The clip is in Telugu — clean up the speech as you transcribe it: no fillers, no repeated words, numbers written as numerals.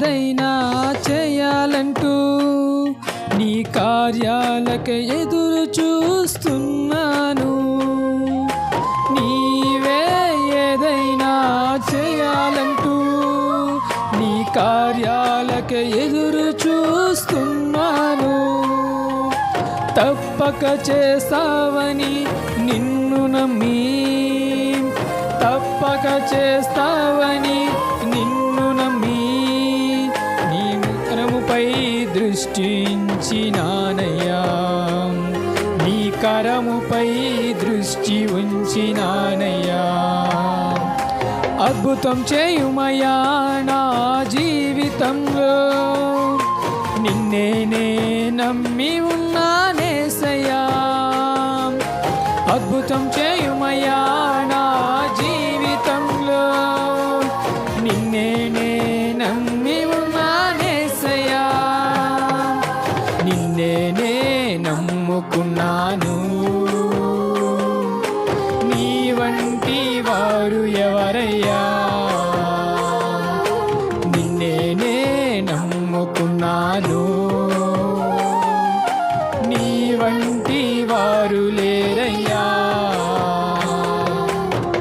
ఏదైనా చేయాలంటూ నీ కార్యాలకే ఎదురు చూస్తున్నాను. నీవే ఏదైనా చేయాలంటూ నీ కార్యాలకే ఎదురు చూస్తున్నాను. తప్పక చేస్తావని నిన్ను నమ్మి, తప్పక చేస్తావని నిన్ను నమ్మి నీ కరముపై దృష్టి ఉంచినానయ్యా, నీ కరముపై దృష్టి ఉంచినానయ్యా. అద్భుతం చేయుమయ్యా నా జీవితంలో, నిన్నే నే నమ్మి ఉన్నానేసయ్యా. అద్భుతం చేయుమయ్యా నా జీవితంలో, నిన్నే నే నమ్మి ఉన్నానేసయ్యా. నిన్నే నే నమ్ముకున్నాను, నీ వంటి వారు ఎవరయ్యా.